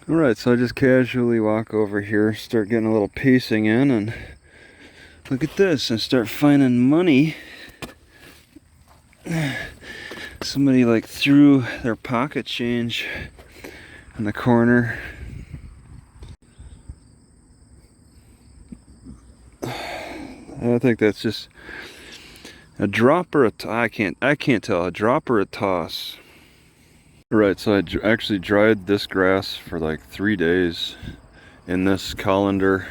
Alright, so I just casually walk over here, start getting a little pacing in, and look at this, I start finding money. Somebody like threw their pocket change in the corner. I think that's just a drop or I can't tell, a drop or a toss. Right, so I actually dried this grass for like 3 days in this colander,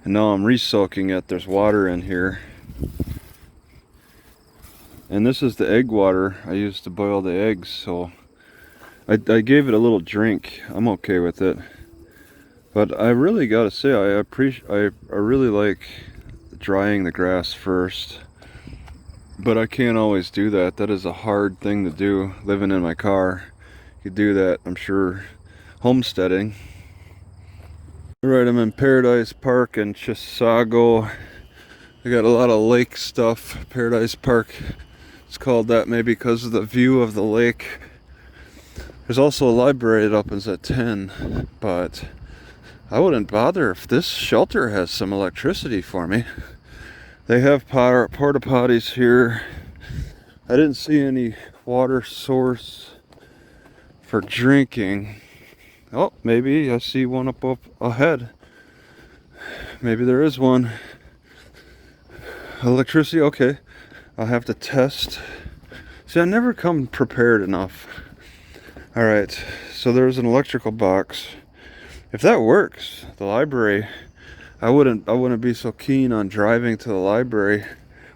and now I'm re-soaking it. There's water in here, and this is the egg water I used to boil the eggs, so I gave it a little drink. I'm okay with it, but I really gotta say I really like drying the grass first. But I can't always do that. That is a hard thing to do, living in my car. You could do that, I'm sure, homesteading. Alright, I'm in Paradise Park in Chisago. I got a lot of lake stuff. Paradise Park, it's called that maybe because of the view of the lake. There's also a library that opens at 10, but I wouldn't bother if this shelter has some electricity for me. They have porta potties here. I didn't see any water source for drinking. Oh, maybe I see one up ahead. Maybe there is one. Electricity, okay. I'll have to test. See, I never come prepared enough. Alright, so there's an electrical box. If that works, the library, I wouldn't be so keen on driving to the library.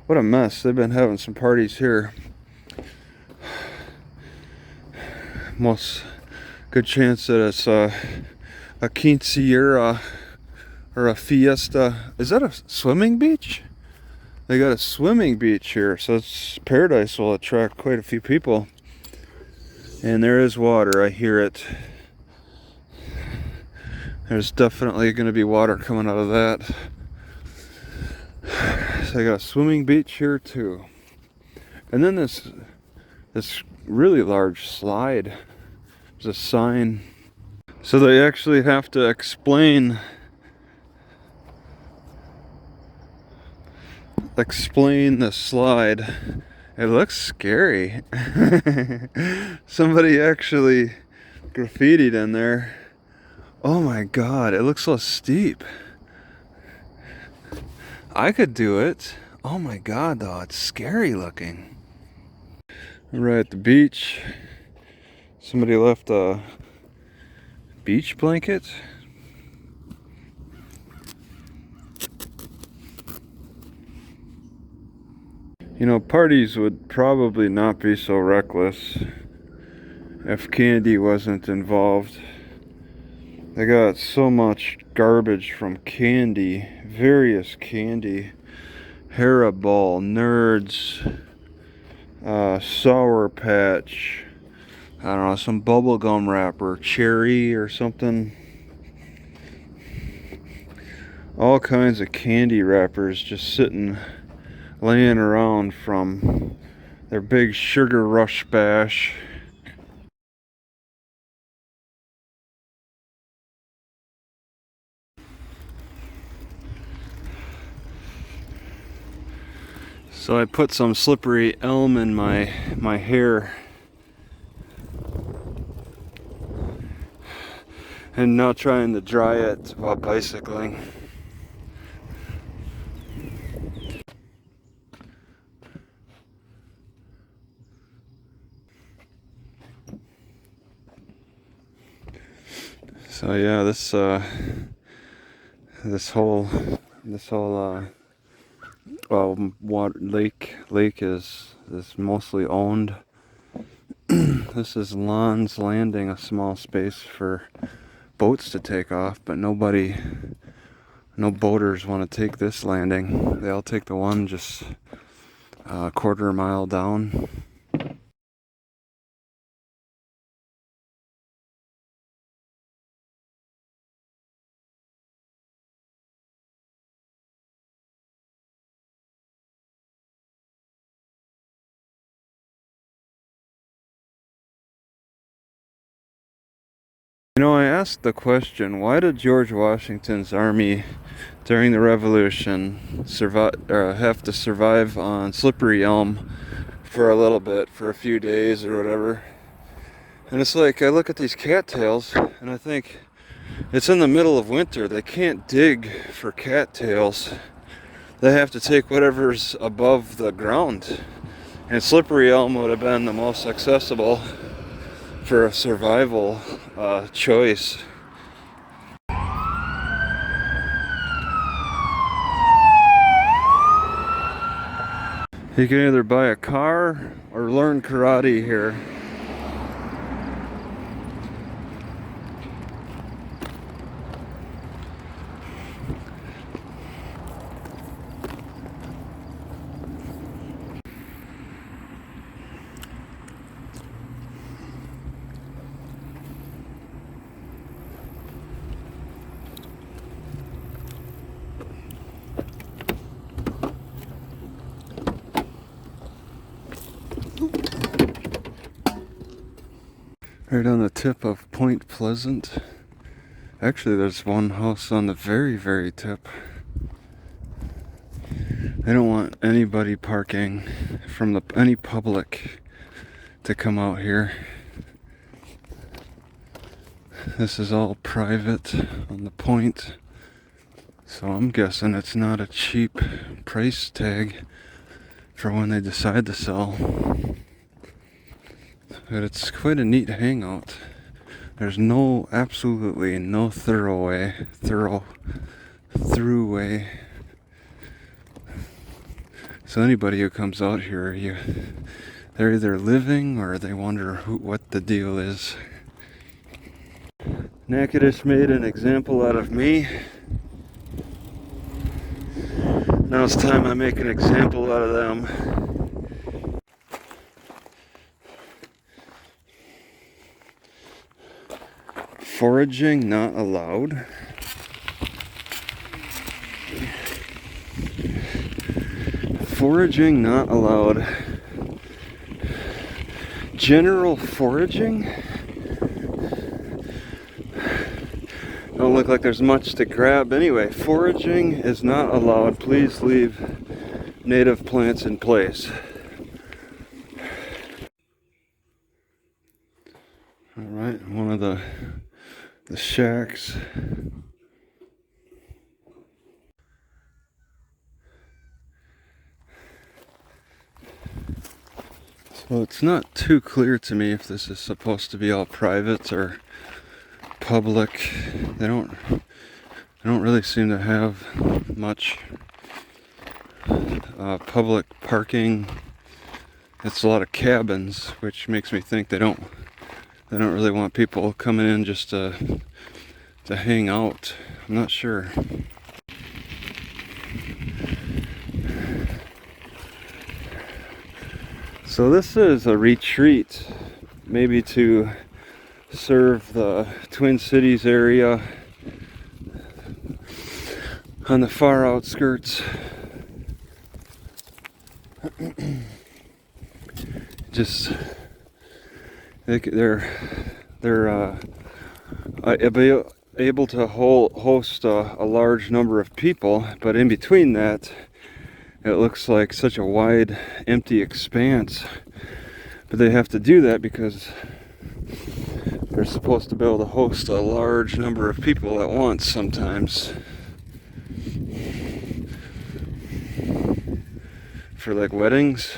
What a mess. They've been having some parties here. Most good chance that it's a quinceañera or a fiesta. Is that a swimming beach? They got a swimming beach here, so Paradise will attract quite a few people. And there is water, I hear it. There's definitely going to be water coming out of that. So I got a swimming beach here too. And then this really large slide. There's a sign. So they actually have to explain the slide. It looks scary. Somebody actually graffitied in there. Oh my god, it looks so steep. I could do it. Oh my god, though, it's scary looking. We're at the beach. Somebody left a beach blanket. You know, parties would probably not be so reckless if candy wasn't involved. They got so much garbage from candy, various candy, Haribo, Nerds, Sour Patch, I don't know, some bubblegum wrapper, cherry or something. All kinds of candy wrappers just sitting, laying around from their big sugar rush bash. So I put some slippery elm in my hair, and now trying to dry it while bicycling. So yeah, this whole water lake is mostly owned. This is Lon's Landing, a small space for boats to take off, but no boaters want to take this landing. They all take the one just a quarter mile down. You know, I asked the question, why did George Washington's army during the Revolution have to survive on Slippery Elm for a little bit, for a few days or whatever? And it's like, I look at these cattails and I think, it's in the middle of winter. They can't dig for cattails. They have to take whatever's above the ground. And Slippery Elm would have been the most accessible for a survival choice. You can either buy a car or learn karate here. Right on the tip of Point Pleasant. Actually, there's one house on the very, very tip. They don't want anybody parking from any public to come out here. This is all private on the point, so I'm guessing it's not a cheap price tag for when they decide to sell. But it's quite a neat hangout. There's absolutely no throughway. So anybody who comes out here, they're either living or they wonder what the deal is. Natchitoches made an example out of me. Now it's time I make an example out of them. Foraging not allowed. Foraging not allowed. General foraging? Don't look like there's much to grab. Anyway, foraging is not allowed. Please leave native plants in place. Alright, one of the shacks. So it's not too clear to me if this is supposed to be all private or public. They don't really seem to have much public parking. It's a lot of cabins, which makes me think they don't really want people coming in just to hang out. I'm not sure. So this is a retreat, maybe to serve the Twin Cities area on the far outskirts. Just they're able to host a large number of people, but in between that, it looks like such a wide, empty expanse. But they have to do that because they're supposed to be able to host a large number of people at once sometimes. For like weddings.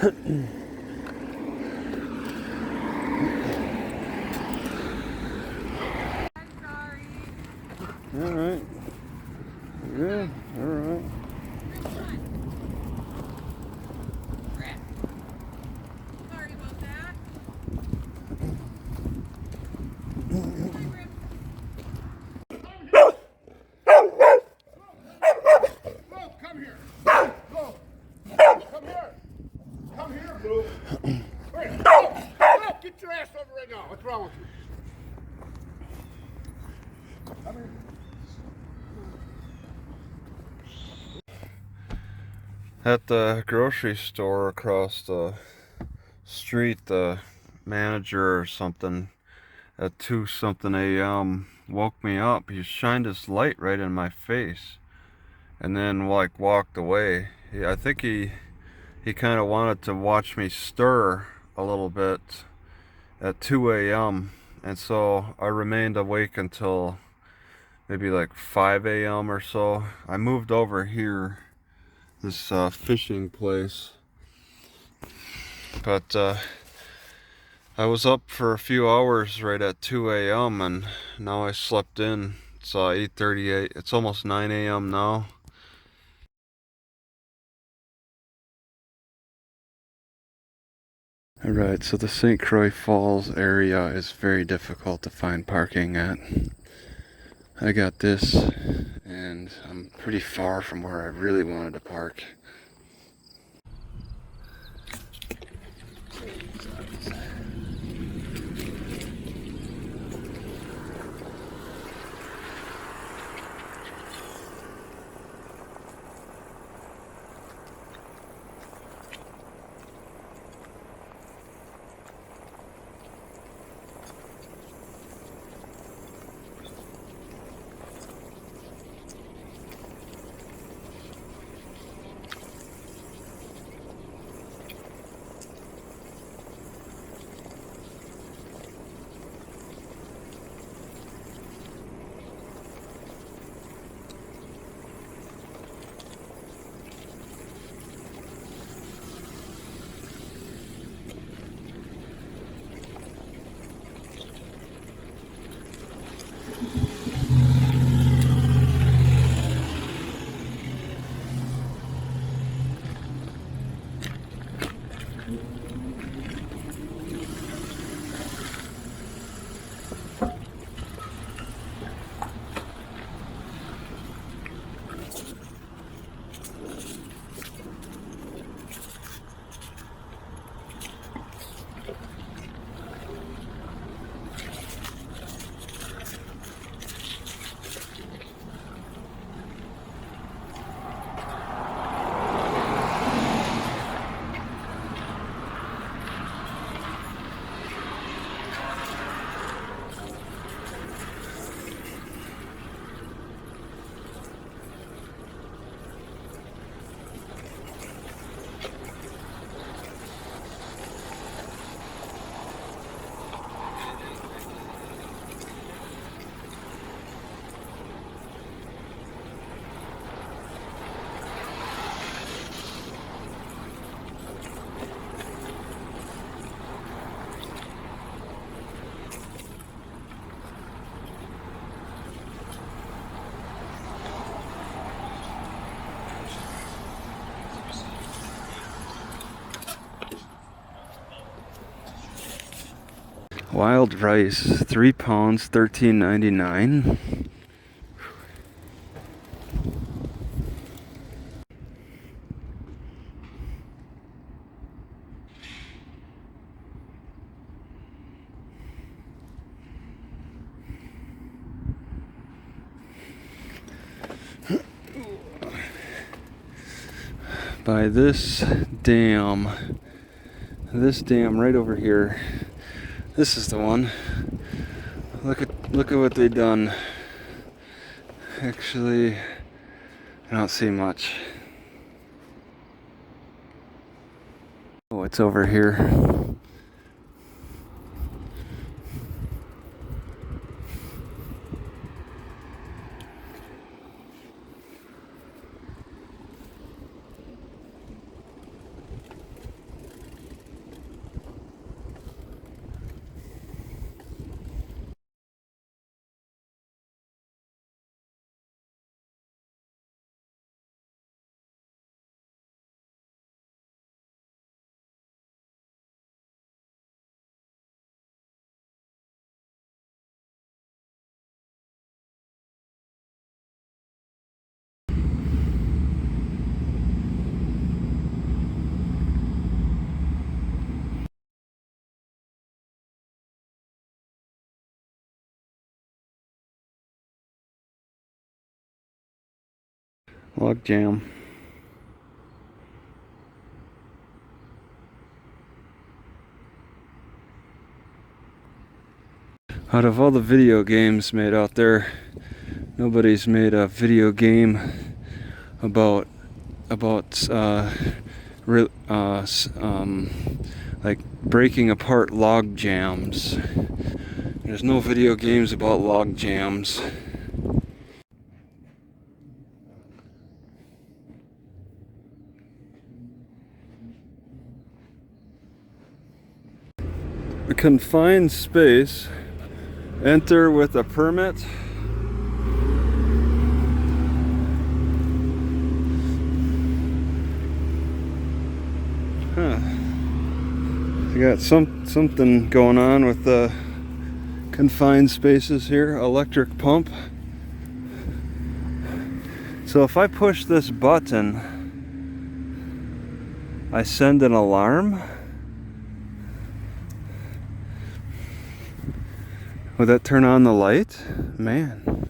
Alright. Good. Alright. Sorry about that. Come here. Go. Come here. Come here, Blue. Hurry. Go. Get your ass over right now. What's wrong with you? Come here. At the grocery store across the street, the manager or something at 2 something a.m. woke me up. He shined his light right in my face and then like walked away. I think he kind of wanted to watch me stir a little bit at 2 a.m. and so I remained awake until maybe like 5 a.m. or so. I moved over here, this fishing place, but I was up for a few hours right at 2 a.m. and now I slept in. It's 8:38. It's almost 9 a.m. now. Alright, so the St. Croix Falls area is very difficult to find parking at. I got this, and I'm pretty far from where I really wanted to park. Wild rice, 3 pounds, $13.99. By this dam right over here. This is the one. Look at what they done. Actually, I don't see much. Oh, it's over here. Log jam. Out of all the video games made out there, nobody's made a video game about like breaking apart log jams. There's no video games about log jams. A confined space. Enter with a permit. Huh. We got something going on with the confined spaces here. Electric pump. So if I push this button, I send an alarm. Would that turn on the light? Man.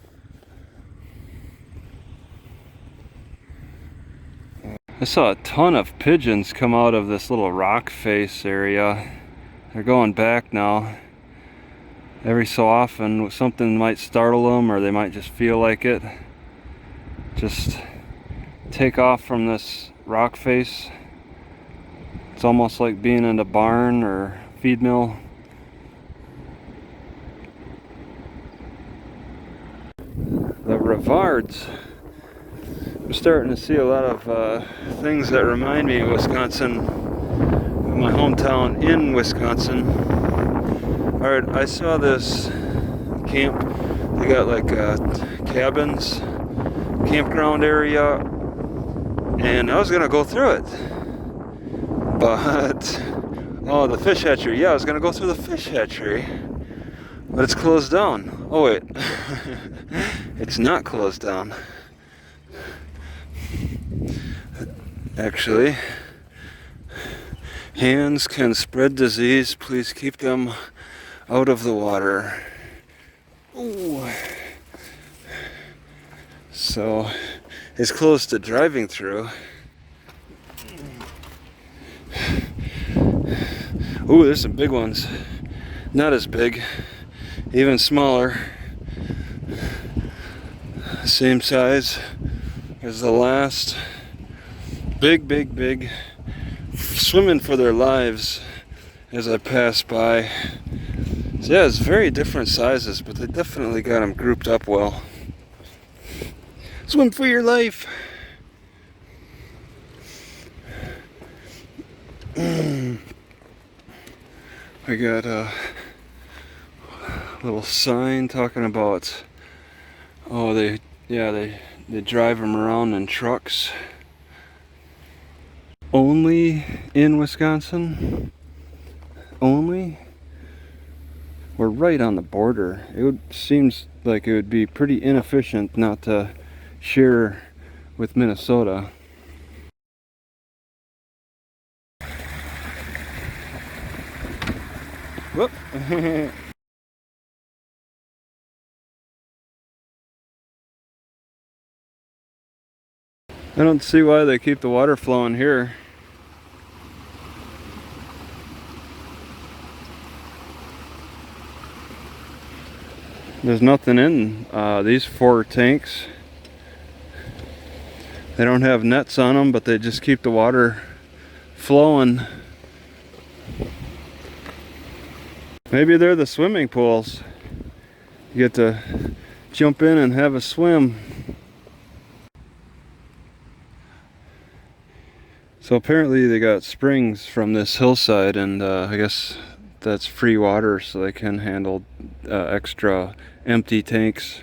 I saw a ton of pigeons come out of this little rock face area. They're going back now. Every so often something might startle them, or they might just feel like it. Just take off from this rock face. It's almost like being in a barn or feed mill. The Rivards. I'm starting to see a lot of things that remind me of Wisconsin, my hometown in Wisconsin. Alright, I saw this camp. They got like cabins, campground area, and I was gonna go through it. But, oh, the fish hatchery. Yeah, I was gonna go through the fish hatchery. But it's closed down. Oh wait, it's not closed down. Actually, hands can spread disease. Please keep them out of the water. Ooh. So, it's close to driving through. Ooh, there's some big ones. Not as big. Even smaller, same size as the last. Big, swimming for their lives as I pass by. So yeah, it's very different sizes, but they definitely got them grouped up well. Swim for your life. I got a little sign talking about, oh, they drive them around in trucks. Only in Wisconsin? Only? We're right on the border. Seems like it would be pretty inefficient not to share with Minnesota. Whoop! I don't see why they keep the water flowing here. There's nothing in these 4 tanks. They don't have nets on them, but they just keep the water flowing. Maybe they're the swimming pools. You get to jump in and have a swim. So apparently they got springs from this hillside, and I guess that's free water, so they can handle extra empty tanks.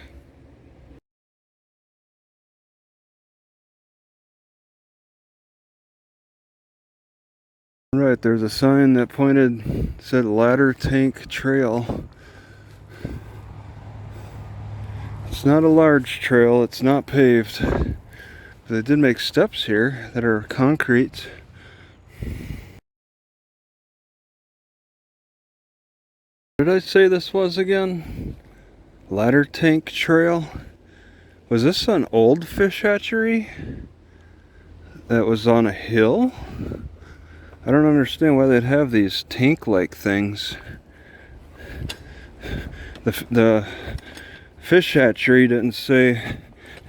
Right, there's a sign that said Ladder Tank Trail. It's not a large trail, it's not paved. But they did make steps here that are concrete. What did I say this was again? Ladder Tank Trail? Was this an old fish hatchery that was on a hill? I don't understand why they'd have these tank-like things. The fish hatchery didn't say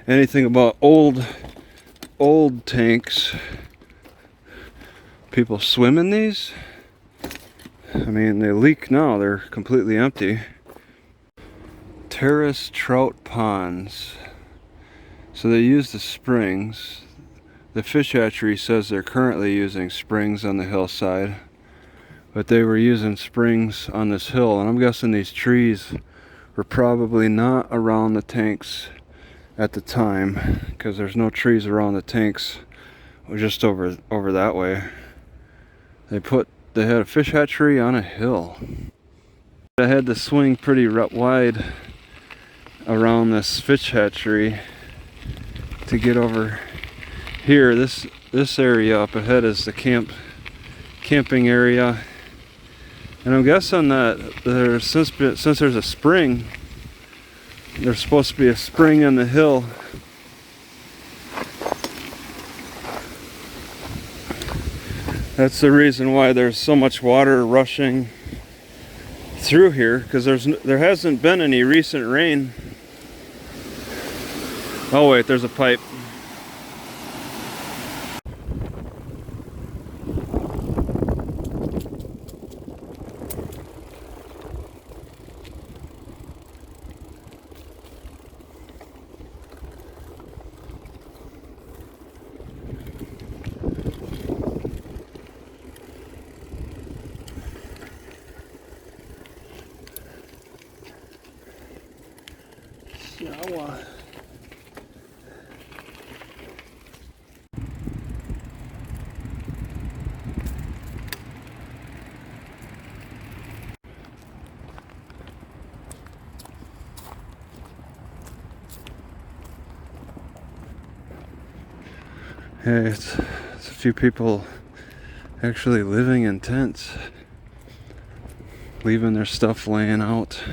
anything about old tanks. People swim in these? I mean, they leak now. They're completely empty. Terrace trout ponds. So they use the springs. The fish hatchery says they're currently using springs on the hillside, but they were using springs on this hill, and I'm guessing these trees were probably not around the tanks at the time, because there's no trees around the tanks. It was just over that way. They had a fish hatchery on a hill. I had to swing pretty wide around this fish hatchery to get over here. This area up ahead is the camping area, and I'm guessing that since there's a spring, there's supposed to be a spring on the hill. That's the reason why there's so much water rushing through here, because there hasn't been any recent rain. Oh wait, there's a pipe. Hey, it's a few people actually living in tents, leaving their stuff laying out.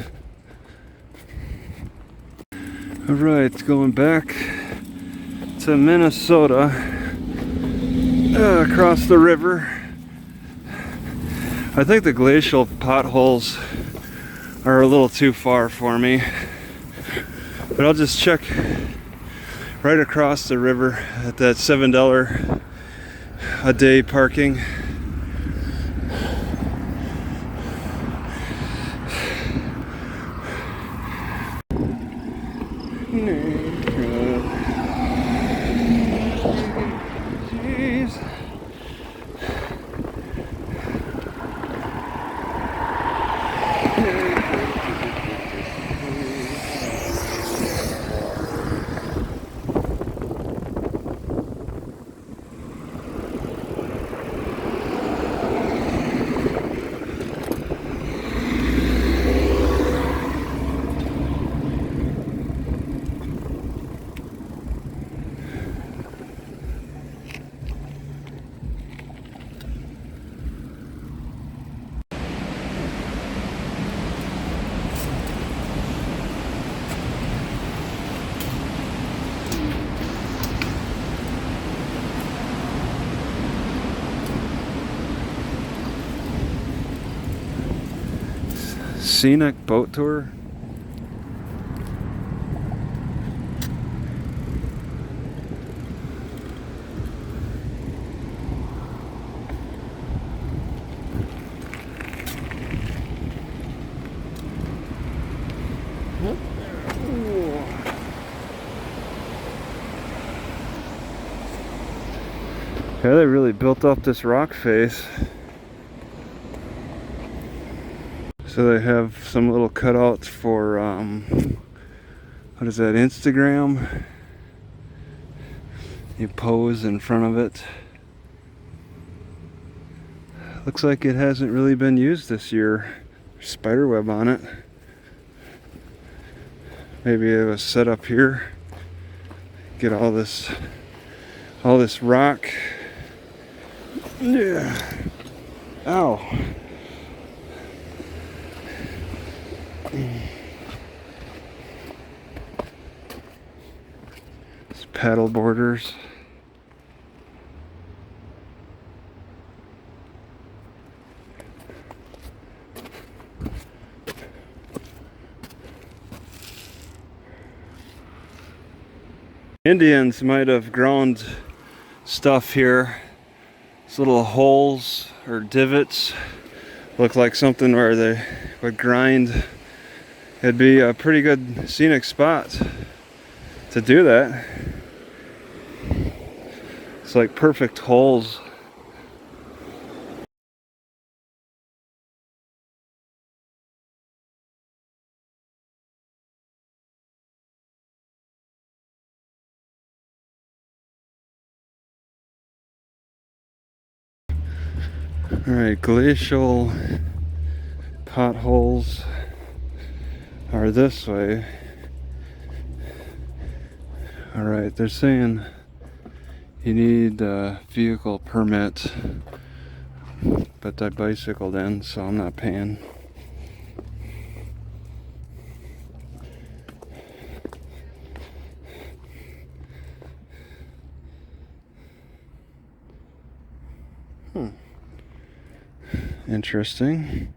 Alright, going back to Minnesota, across the river. I think the glacial potholes are a little too far for me, but I'll just check right across the river at that $7 a day parking. Jeez. Scenic boat tour. Yeah, they really built up this rock face. So they have some little cutouts for, what is that, Instagram? You pose in front of it. Looks like it hasn't really been used this year. There's spiderweb on it. Maybe it was set up here. Get all this rock. Yeah. Ow. paddle boarders. Indians might have ground stuff here. These little holes or divots look like something where they would grind. It'd be a pretty good scenic spot to do that. It's like perfect holes. Alright, glacial potholes are this way. Alright, they're saying you need a vehicle permit, but I bicycled in, so I'm not paying. Interesting.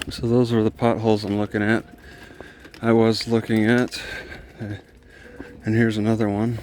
So those were the potholes I'm looking at. I was looking at. And here's another one.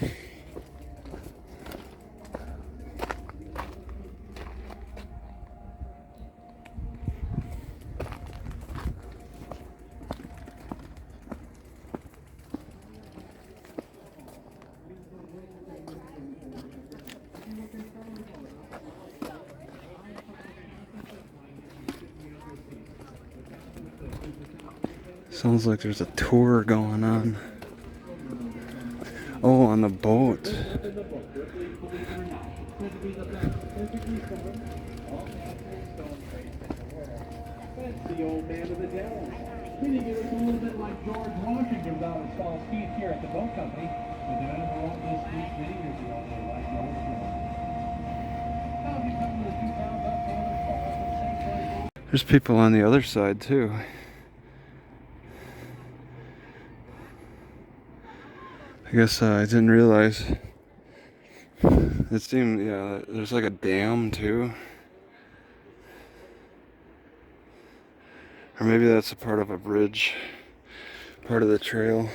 Sounds like there's a tour going on. Oh, on the boat. The old man of the devil. Meaning it was a little bit like George Washington got his false teeth here at the boat company. The man who wrote this speech many years ago, they like George Washington. Now, if you come to the 2 pounds up on the car, the same place. There's people on the other side too. I guess I didn't realize. It seemed, yeah, there's like a dam too. Or maybe that's a part of a bridge, part of the trail.